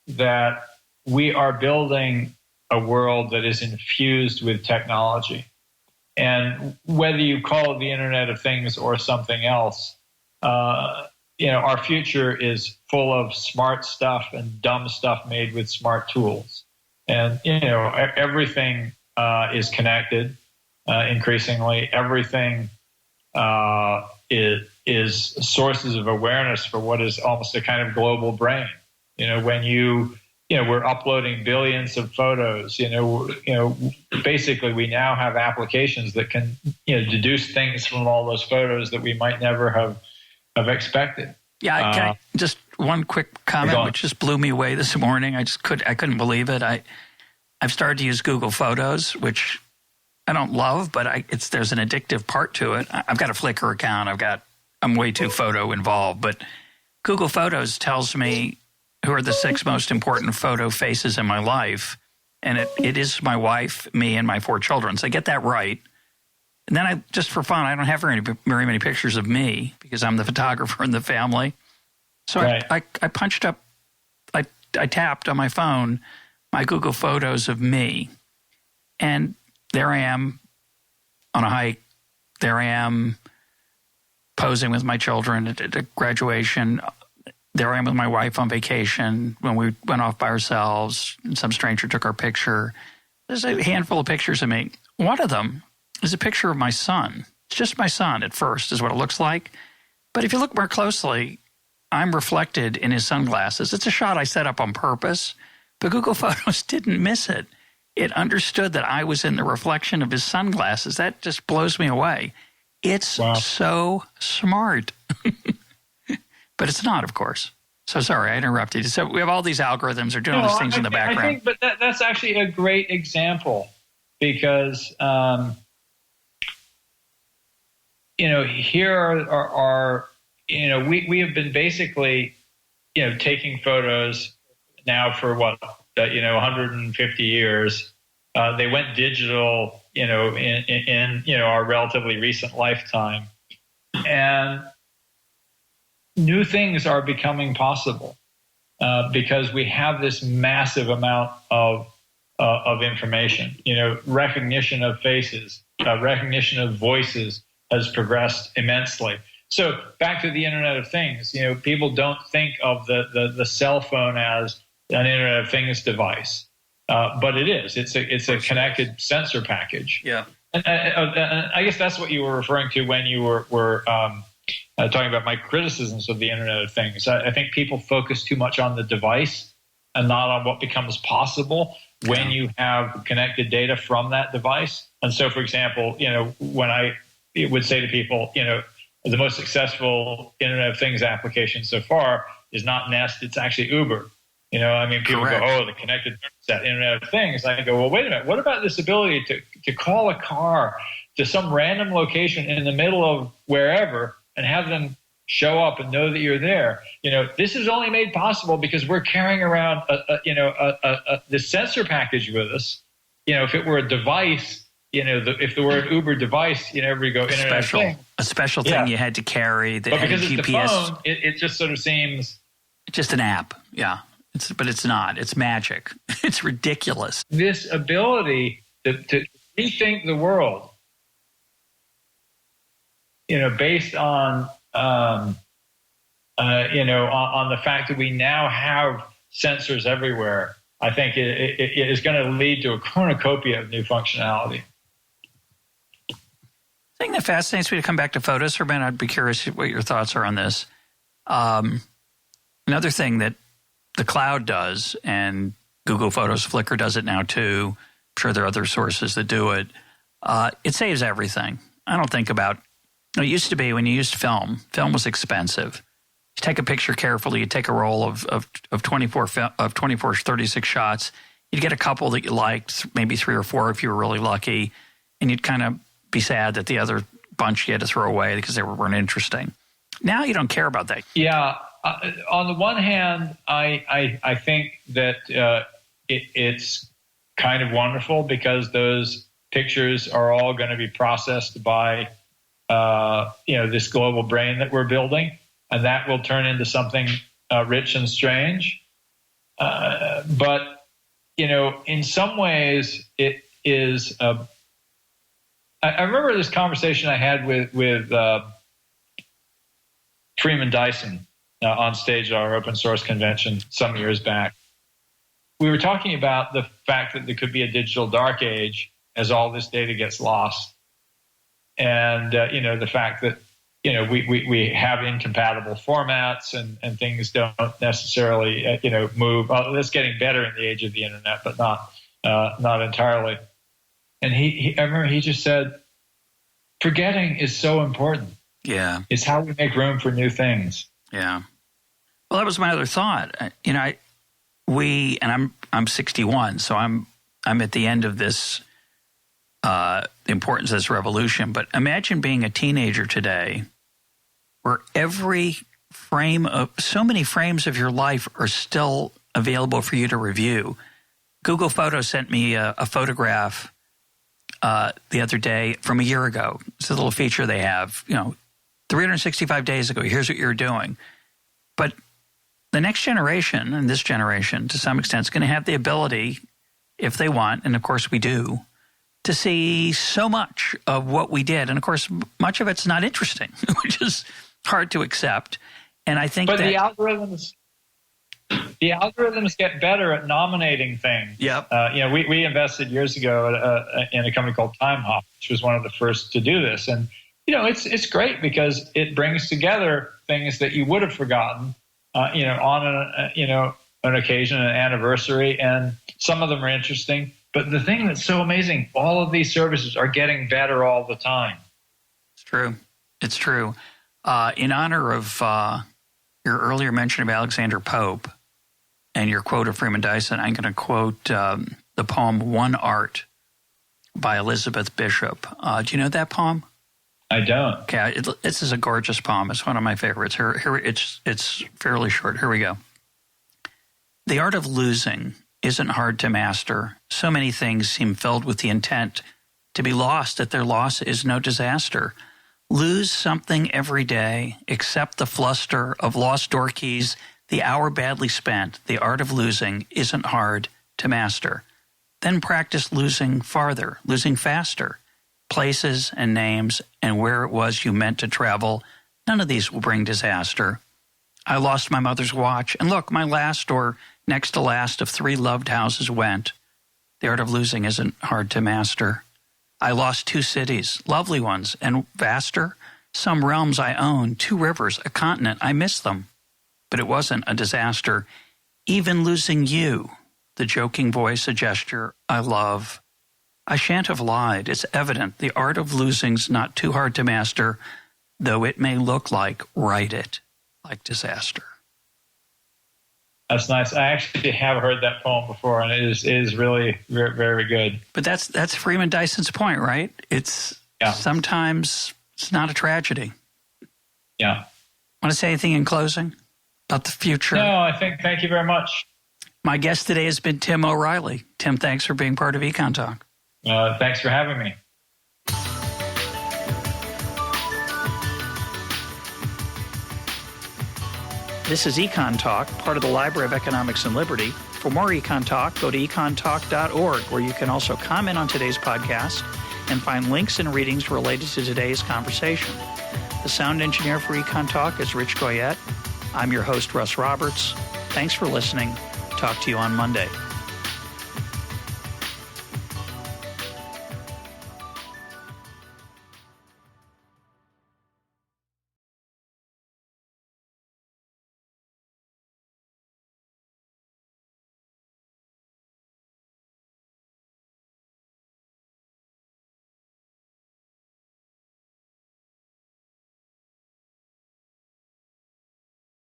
that we are building a world that is infused with technology. And whether you call it the Internet of Things or something else, our future is full of smart stuff and dumb stuff made with smart tools. And, everything is connected increasingly. Everything is sources of awareness for what is almost a kind of global brain. When you we're uploading billions of photos. Basically, we now have applications that can deduce things from all those photos that we might never have expected. Yeah, can I, just one quick comment, which just blew me away this morning. I couldn't believe it. I've started to use Google Photos, which I don't love, but there's an addictive part to it. I've got a Flickr account. I'm way too photo involved, but Google Photos tells me who are the 6 most important photo faces in my life, and it is my wife, me, and my 4 children. So I get that right. And then just for fun, I don't have very many pictures of me because I'm the photographer in the family. So right. I punched up, I tapped on my phone my Google Photos of me. And there I am on a hike. There I am posing with my children at graduation. There I am with my wife on vacation when we went off by ourselves and some stranger took our picture. There's a handful of pictures of me. One of them is a picture of my son. It's just my son at first is what it looks like. But if you look more closely, I'm reflected in his sunglasses. It's a shot I set up on purpose, but Google Photos didn't miss it. It understood that I was in the reflection of his sunglasses. That just blows me away. It's so smart. But it's not, of course. So sorry, I interrupted you. So we have all these algorithms are doing all these things in the background. I think, but that's actually a great example because, here are we have been basically, taking photos now for 150 years. They went digital, in our relatively recent lifetime, and new things are becoming possible because we have this massive amount of information. Recognition of faces, recognition of voices has progressed immensely. So back to the Internet of Things, people don't think of the cell phone as an Internet of Things device, but it is. It's a connected sensor package. Yeah, and I guess that's what you were referring to when you were talking about my criticisms of the Internet of Things. I think people focus too much on the device and not on what becomes possible when you have connected data from that device. And so, for example, when I would say to people, the most successful Internet of Things application so far is not Nest, it's actually Uber. People Correct. go, the connected set Internet of Things. I go, well, wait a minute. What about this ability to call a car to some random location in the middle of wherever and have them show up and know that you're there? This is only made possible because we're carrying around this sensor package with us. If it were a device, if there were an Uber device, everybody go Internet of Things. A special thing you had to carry that but had because a it's GPS. the phone, it just sort of seems just an app. Yeah, but it's not. It's magic. It's ridiculous. This ability to rethink the world, based on on the fact that we now have sensors everywhere, I think it is going to lead to a cornucopia of new functionality. The thing that fascinates me, to come back to photos for a minute, I'd be curious what your thoughts are on this. Another thing that the cloud does, and Google Photos, Flickr does it now too. I'm sure there are other sources that do it. It saves everything. I don't think about it. Used to be when you used film was expensive. You take a picture carefully, you take a roll of 24, 36 shots, you'd get a couple that you liked, maybe 3 or 4 if you were really lucky, and you'd kind of be sad that the other bunch you had to throw away because they weren't interesting. Now you don't care about that. Yeah. On the one hand, I think that it's kind of wonderful because those pictures are all going to be processed by this global brain that we're building, and that will turn into something rich and strange. But in some ways, it is. I remember this conversation I had with Freeman Dyson on stage at our open source convention some years back. We were talking about the fact that there could be a digital dark age as all this data gets lost. And, the fact that we have incompatible formats and things don't necessarily, move. Well, that's getting better in the age of the internet, but not entirely. And I remember he just said, forgetting is so important. Yeah. It's how we make room for new things. Yeah. Well, that was my other thought. I'm 61, so I'm at the end of this importance of this revolution. But imagine being a teenager today, where every frame of so many frames of your life are still available for you to review. Google Photos sent me a photograph the other day from a year ago. It's a little feature they have. 365 days ago, here's what you're doing. But the next generation, and this generation to some extent, is going to have the ability, if they want, and of course we do, to see so much of what we did. And of course, much of it's not interesting, which is hard to accept. And I think the algorithms get better at nominating things. Yep. We invested years ago in a company called TimeHop, which was one of the first to do this. And it's great because it brings together things that you would have forgotten, on an occasion, an anniversary, and some of them are interesting. But the thing that's so amazing, all of these services are getting better all the time. It's true. It's true. In honor of your earlier mention of Alexander Pope and your quote of Freeman Dyson, I'm going to quote the poem "One Art" by Elizabeth Bishop. Do you know that poem? I don't. Okay, this is a gorgeous poem. It's one of my favorites. Here, it's fairly short. Here we go. The art of losing isn't hard to master. So many things seem filled with the intent to be lost that their loss is no disaster. Lose something every day, accept the fluster of lost door keys, the hour badly spent. The art of losing isn't hard to master. Then practice losing farther, losing faster. Places and names and where it was you meant to travel, none of these will bring disaster. I lost my mother's watch, and look, my last or next to last of 3 loved houses went. The art of losing isn't hard to master. I lost 2 cities, lovely ones, and vaster. Some realms I own, 2 rivers, a continent, I miss them. But it wasn't a disaster. Even losing you, the joking voice, a gesture I love. I shan't have lied. It's evident the art of losing's not too hard to master, though it may look like, write it, like disaster. That's nice. I actually have heard that poem before, and it is really very, very good. But that's Freeman Dyson's point, right? It's sometimes it's not a tragedy. Yeah. Want to say anything in closing about the future? No, I think thank you very much. My guest today has been Tim O'Reilly. Tim, thanks for being part of EconTalk. Thanks for having me. This is EconTalk, part of the Library of Economics and Liberty. For more EconTalk, go to econtalk.org, where you can also comment on today's podcast and find links and readings related to today's conversation. The sound engineer for EconTalk is Rich Goyette. I'm your host, Russ Roberts. Thanks for listening. Talk to you on Monday.